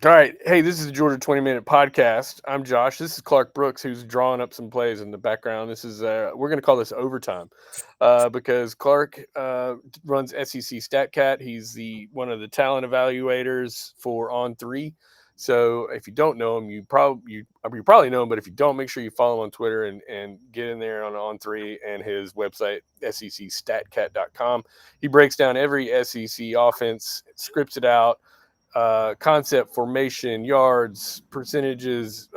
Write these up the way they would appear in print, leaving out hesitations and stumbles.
All right. Hey, this is the Georgia 20-minute podcast. I'm Josh. This is Clark Brooks, who's drawing up some plays in the background. This is we're going to call this overtime because Clark runs SEC StatCat. He's the one of the talent evaluators for On3. So if you don't know him, you probably know him, but if you don't, make sure you follow him on Twitter and get in there on On3 and his website secstatcat.com. He breaks down every SEC offense, scripts it out, concept, formation, yards, percentages,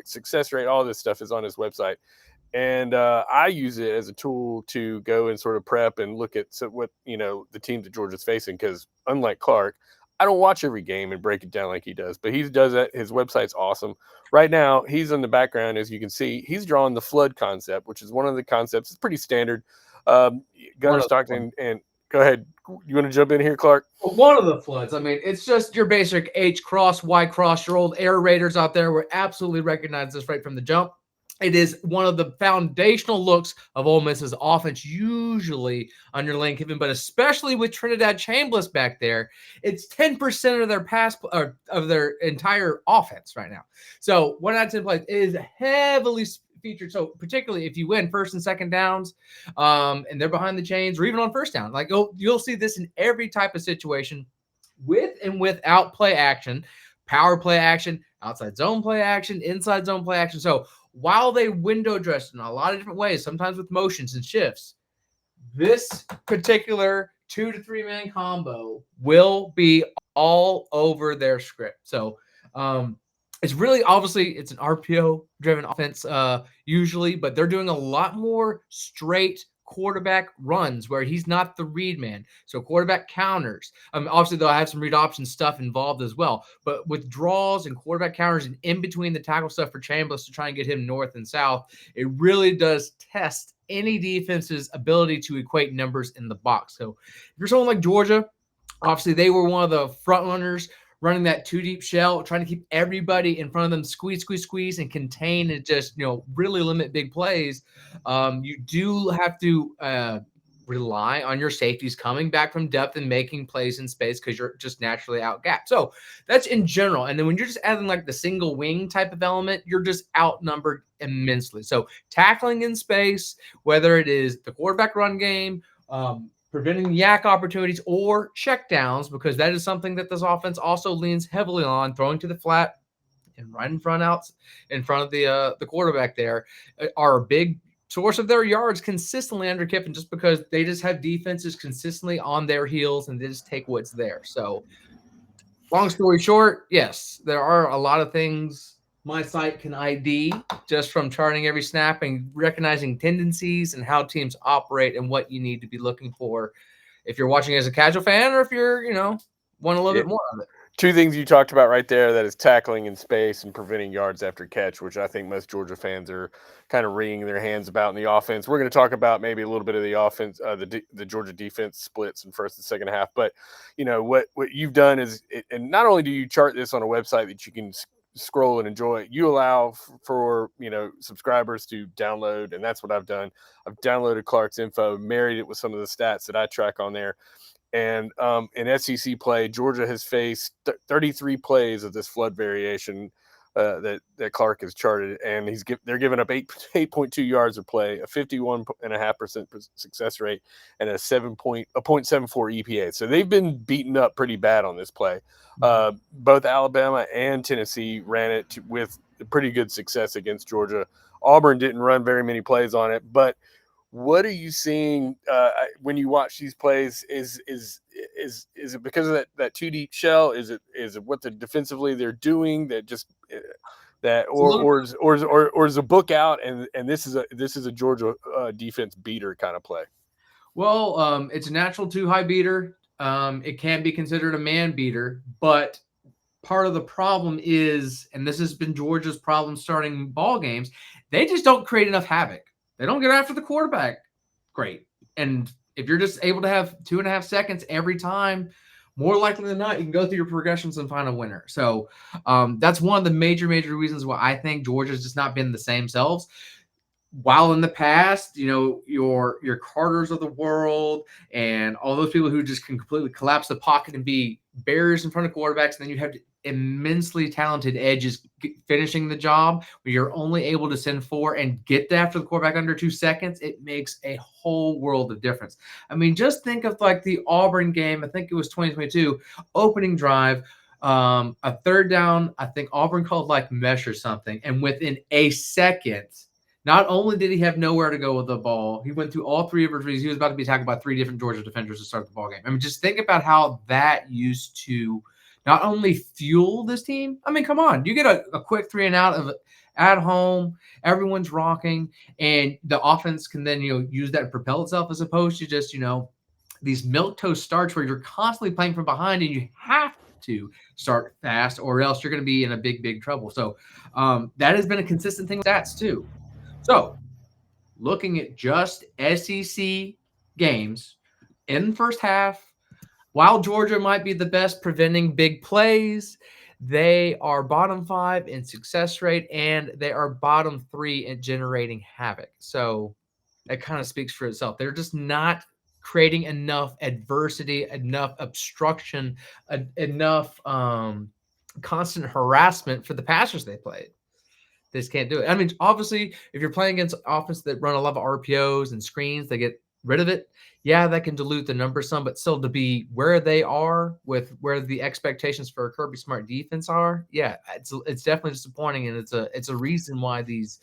success rate, all this stuff is on his website. And I use it as a tool to go and sort of prep and look at what the teams that Georgia's facing. Because unlike Clark, I don't watch every game and break it down like he does, but he does that. His website's awesome. Right now, he's in the background, as you can see. He's drawing the flood concept, which is one of the concepts. It's pretty standard. Gunner Stockton and go ahead. You want to jump in here, Clark? One of the floods. I mean, it's just your basic H cross, Y cross. Your old air raiders out there will absolutely recognize this right from the jump. It is one of the foundational looks of Ole Miss's offense, usually under Lane Kiffin, but especially with Trinidad Chambliss back there. It's 10% of their pass or of their entire offense right now. So 1 out of 10 plays is heavily featured. So particularly if you win first and second downs, and they're behind the chains, or even on first down, like you'll see this in every type of situation, with and without play action, power play action, outside zone play action, inside zone play action. So while they window dress in a lot of different ways, sometimes with motions and shifts, this particular 2 to 3 man combo will be all over their script. So it's really, obviously, it's an RPO driven offense usually, but they're doing a lot more straight quarterback runs where he's not the read man. So quarterback counters. Obviously, they'll have some read option stuff involved as well. But with draws and quarterback counters and in between the tackle stuff for Chambliss to try and get him north and south, it really does test any defense's ability to equate numbers in the box. So if you're someone like Georgia, obviously they were one of the front runners running that 2 deep shell, trying to keep everybody in front of them, squeeze, and contain and just, really limit big plays. You do have to rely on your safeties coming back from depth and making plays in space because you're just naturally outgapped. So that's in general. And then when you're just adding like the single wing type of element, you're just outnumbered immensely. So tackling in space, whether it is the quarterback run game, preventing yak opportunities or checkdowns, because that is something that this offense also leans heavily on, throwing to the flat and right in front of the quarterback there, are a big source of their yards consistently under Kiffin, just because they just have defenses consistently on their heels and they just take what's there. So long story short, yes, there are a lot of things my site can ID just from charting every snap and recognizing tendencies and how teams operate and what you need to be looking for if you're watching as a casual fan, or if you're, want a little bit more of it. Two things you talked about right there, that is tackling in space and preventing yards after catch, which I think most Georgia fans are kind of wringing their hands about in the offense. We're going to talk about maybe a little bit of the offense, the Georgia defense splits in first and second half. But, what you've done is, and not only do you chart this on a website that you can scroll and enjoy, you allow for subscribers to download, and that's what I've done. I've downloaded Clark's info, married it with some of the stats that I track on there. And in SEC play, Georgia has faced 33 plays of this flood variation that Clark has charted, and they're giving up 8.2 yards of play, a 51.5% success rate, and a 0.74 EPA. So they've been beaten up pretty bad on this play. Both Alabama and Tennessee ran it with pretty good success against Georgia. Auburn didn't run very many plays on it, but what are you seeing when you watch these plays? Is it because of that 2 deep shell? Is it what defensively they're doing that just that or is a book out and this is a Georgia defense beater kind of play? Well, it's a natural 2 high beater. It can be considered a man beater, but part of the problem is, and this has been Georgia's problem starting ball games, they just don't create enough havoc. They don't get after the quarterback great. And if you're just able to have 2.5 seconds every time, more likely than not, you can go through your progressions and find a winner. So that's one of the major reasons why I think Georgia's just not been the same selves. While in the past, your Carters of the world and all those people who just can completely collapse the pocket and be barriers in front of quarterbacks, and then you have immensely talented edges finishing the job where you're only able to send 4 and get after the quarterback under 2 seconds, it makes a whole world of difference. I mean, just think of like the Auburn game, I think it was 2022, opening drive, a third down, I think Auburn called like mesh or something, and within a second, not only did he have nowhere to go with the ball, he went through all 3 of his reads. He was about to be tackled by 3 different Georgia defenders to start the ball game. I mean, just think about how that used to not only fuel this team. I mean, come on, you get a quick 3 and out of at home, everyone's rocking, and the offense can then use that to propel itself as opposed to just these milquetoast starts where you're constantly playing from behind and you have to start fast or else you're going to be in a big trouble. So that has been a consistent thing with stats too. So looking at just SEC games in the first half, while Georgia might be the best preventing big plays, they are bottom 5 in success rate and they are bottom 3 in generating havoc. So that kind of speaks for itself. They're just not creating enough adversity, enough obstruction, enough constant harassment for the passers they played. They just can't do it. I mean, obviously, if you're playing against offense that run a lot of RPOs and screens, they get rid of it. Yeah, that can dilute the numbers some, but still to be where they are with where the expectations for a Kirby Smart defense are, yeah, it's definitely disappointing, and it's a reason why these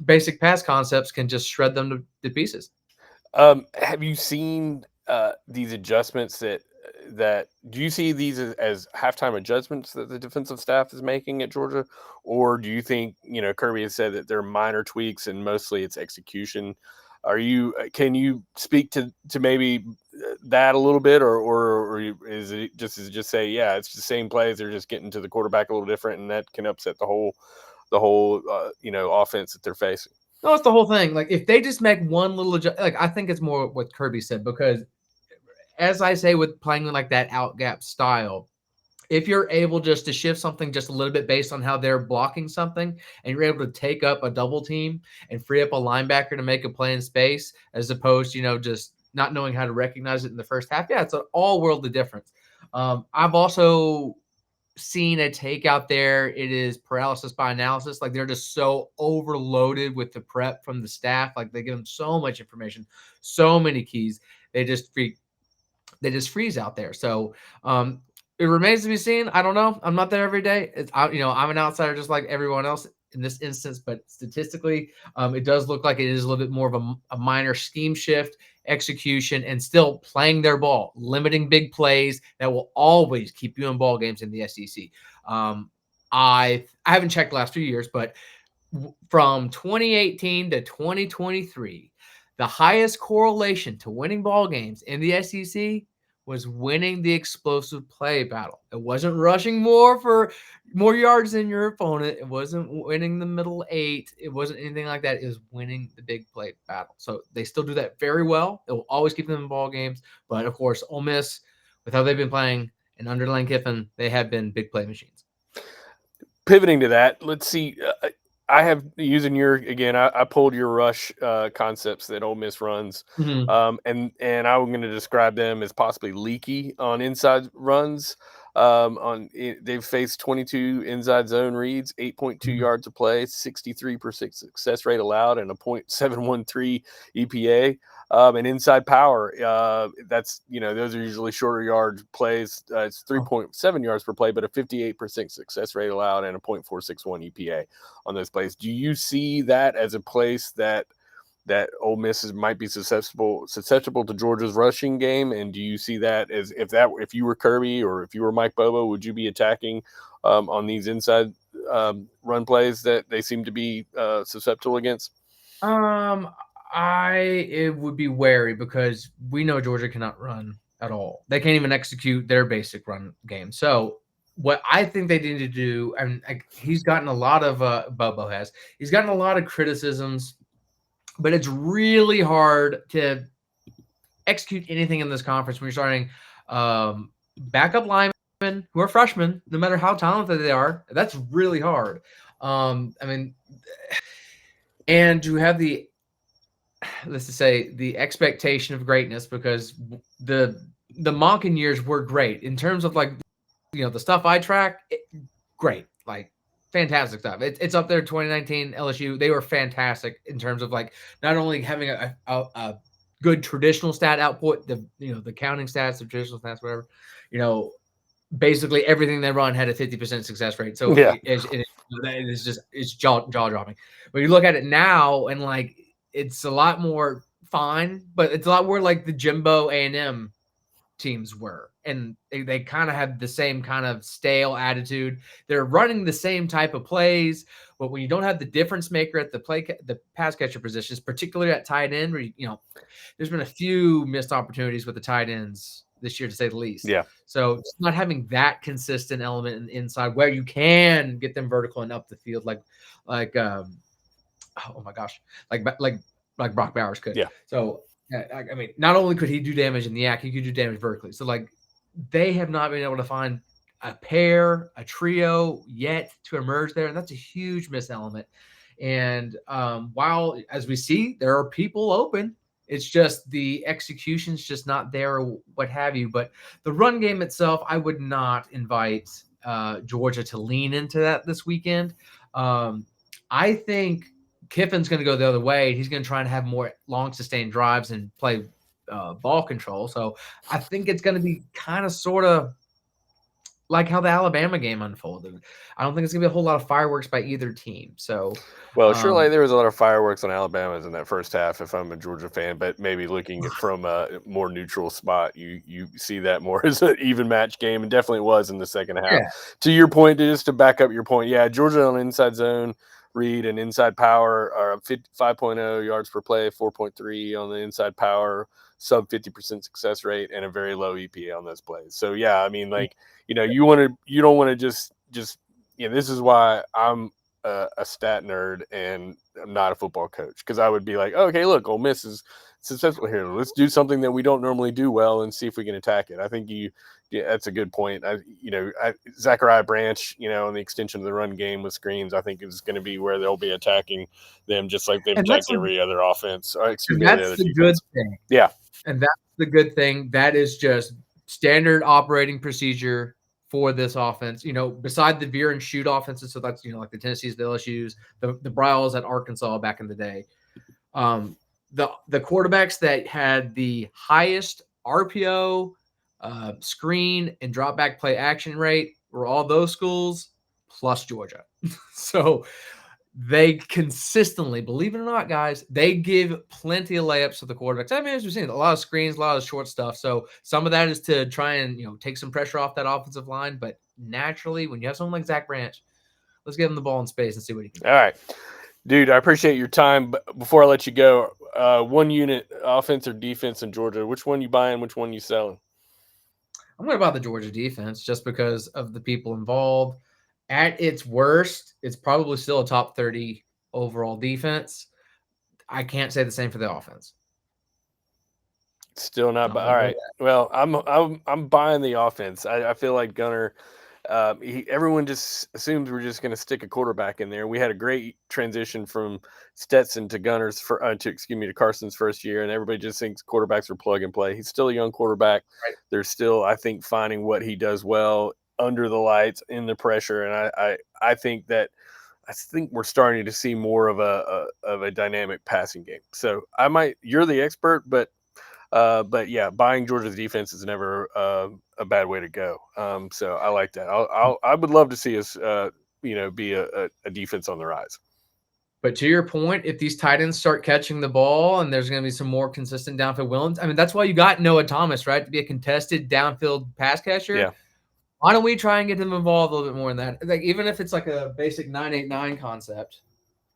basic pass concepts can just shred them to pieces. Have you seen these adjustments that do you see these as halftime adjustments that the defensive staff is making at Georgia, or do you think Kirby has said that they're minor tweaks and mostly it's execution? Can you speak to maybe that a little bit, or is it just say it's the same plays, they're just getting to the quarterback a little different, and that can upset the whole offense that they're facing? No, it's the whole thing. Like if they just make one little like I think it's more what Kirby said, because as I say with playing like that out gap style, if you're able just to shift something just a little bit based on how they're blocking something, and you're able to take up a double team and free up a linebacker to make a play in space, as opposed to just not knowing how to recognize it in the first half, yeah, it's an all world of difference. I've also seen a take out there. It is paralysis by analysis. Like they're just so overloaded with the prep from the staff. Like they give them so much information, so many keys. They just freeze out there. So it remains to be seen. I don't know. I'm not there every day. I'm an outsider just like everyone else in this instance, but statistically, it does look like it is a little bit more of a minor scheme shift, execution, and still playing their ball, limiting big plays that will always keep you in ball games in the SEC. I haven't checked the last few years, but from 2018 to 2023, the highest correlation to winning ball games in the SEC was winning the explosive play battle. It wasn't rushing for more yards than your opponent. It wasn't winning the middle 8. It wasn't anything like that. It was winning the big play battle. So they still do that very well. It will always keep them in ball games. But of course, Ole Miss, with how they've been playing, and under Lane Kiffin, they have been big play machines. Pivoting to that, let's see. I have using I pulled your rush concepts that Ole Miss runs, Mm-hmm. and I'm going to describe them as possibly leaky on inside runs. They've faced 22 inside zone reads, 8.2 Mm-hmm. yards a play, 63% success rate allowed, and a .713 EPA. And inside power, those are usually shorter yard plays. It's 3.7 yards per play, but a 58% success rate allowed and a .461 EPA on those plays. Do you see that as a place that Ole Miss might be susceptible to Georgia's rushing game? And do you see that as if you were Kirby or if you were Mike Bobo, would you be attacking on these inside run plays that they seem to be susceptible against? It would be wary because we know Georgia cannot run at all. They can't even execute their basic run game. So what I think they need to do, and he's gotten a lot of Bobo has, he's gotten a lot of criticisms, but it's really hard to execute anything in this conference when you're starting backup linemen who are freshmen, no matter how talented they are. That's really hard. And to have the, let's just say, the expectation of greatness, because the the Monken years were great in terms of like, the stuff I track. Great, like fantastic stuff. It's up there. 2019 LSU, they were fantastic in terms of like not only having a good traditional stat output, the counting stats, the traditional stats, whatever, basically everything they run had a 50% success rate. So Yeah. it's jaw dropping. But you look at it now and like it's a lot more fine, but it's a lot more like the Jimbo A&M teams were. And they kind of have the same kind of stale attitude. They're running the same type of plays, but when you don't have the difference maker at the pass catcher positions, particularly at tight end, where there's been a few missed opportunities with the tight ends this year, to say the least. Yeah. So just not having that consistent element in the inside where you can get them vertical and up the field, oh my gosh, like Brock Bowers could. Yeah. So I mean, not only could he do damage in the yak, he could do damage vertically. So like they have not been able to find a pair, a trio yet to emerge there, and that's a huge miss element. And while, as we see, there are people open, it's just the execution's just not there, or what have you. But the run game itself, I would not invite Georgia to lean into that this weekend. I think Kiffin's going to go the other way. He's going to try and have more long sustained drives and play ball control. So I think it's going to be kind of sort of like how the Alabama game unfolded. I don't think it's going to be a whole lot of fireworks by either team. So, Well, surely there was a lot of fireworks on Alabama's in that first half if I'm a Georgia fan, but maybe looking from a more neutral spot, you see that more as an even match game, and definitely was in the second half. Yeah. To your point, just to back up your point, yeah, Georgia on inside zone read and inside power are 5.0 yards per play, 4.3 on the inside power, sub 50% success rate, and a very low EPA on those plays. So yeah, I mean, like, you don't want to just this is why I'm a stat nerd and I'm not a football coach, because I would be like, okay, look, Ole Miss is successful here. Let's do something that we don't normally do well and see if we can attack it. I think that's a good point. Zachariah Branch, on the extension of the run game with screens, I think is going to be where they'll be attacking them just like they've attacked every other offense. That's the good thing. Yeah. And that's the good thing. That is just standard operating procedure for this offense. Beside the veer and shoot offenses, so that's like the Tennessees, the LSU's, the Bryles at Arkansas back in the day. The quarterbacks that had the highest RPO, screen, and drop back play action rate were all those schools plus Georgia. So they consistently, believe it or not, guys, they give plenty of layups to the quarterbacks. I mean, as we've seen, a lot of screens, a lot of short stuff. So some of that is to try and take some pressure off that offensive line. But naturally, when you have someone like Zach Branch, let's give him the ball in space and see what he can do. All right, dude, I appreciate your time. But before I let you go, one unit, offense or defense in Georgia, which one you buying, which one you selling? I'm going to buy the Georgia defense just because of the people involved. At its worst, it's probably still a top 30 overall defense. I can't say the same for the offense. Still not. All right. Well, I'm buying the offense. I feel like Gunner. Everyone just assumes we're just going to stick a quarterback in there. We had a great transition from Stetson to Gunner's to Carson's first year, and everybody just thinks quarterbacks are plug and play. He's still a young quarterback. Right. They're still, I think, finding what he does well under the lights, in the pressure, and I think we're starting to see more of a dynamic passing game. So you're the expert, but yeah, buying Georgia's defense is never a bad way to go. So I like that. I would love to see us, be a defense on the rise. But to your point, if these tight ends start catching the ball and there's going to be some more consistent downfield Williams, I mean, that's why you got Noah Thomas, right? To be a contested downfield pass catcher. Yeah. Why don't we try and get him involved a little bit more in that? Like, even if it's like a basic 9-8-9 concept,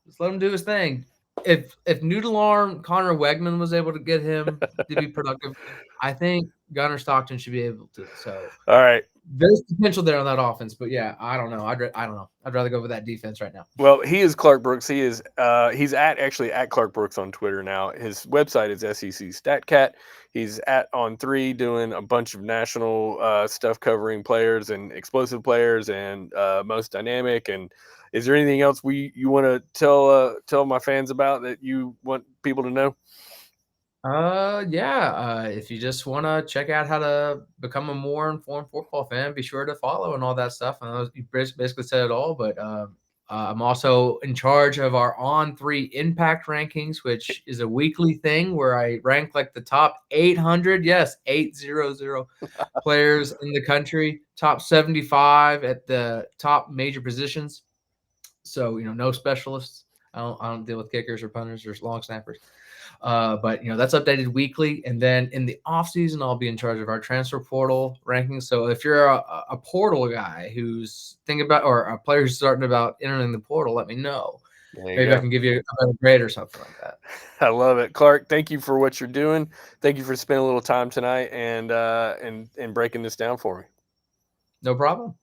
just let him do his thing. If Noodle Arm Connor Wegman was able to get him to be productive, I think Gunnar Stockton should be able to. So, all right, there's potential there on that offense, but yeah, I don't know. I don't know. I'd rather go with that defense right now. Well, he is Clark Brooks. He's at Clark Brooks on Twitter now. His website is SEC StatCat. He's at On3 doing a bunch of national stuff covering players and explosive players and most dynamic. And is there anything else you want to tell my fans about that you want people to know? Yeah. If you just want to check out how to become a more informed football fan, be sure to follow and all that stuff. I know you basically said it all, but I'm also in charge of our On3 impact rankings, which is a weekly thing where I rank like the top 800, yes, 800 players in the country, top 75 at the top major positions. So, no specialists. I don't deal with kickers or punters or long snappers. But that's updated weekly, and then in the off season, I'll be in charge of our transfer portal rankings. So if you're a portal guy who's thinking about, or a player who's starting about entering the portal, let me know. There you Maybe I go. can give you a better grade or something like that. I love it, Clark. Thank you for what you're doing. Thank you for spending a little time tonight and breaking this down for me. No problem.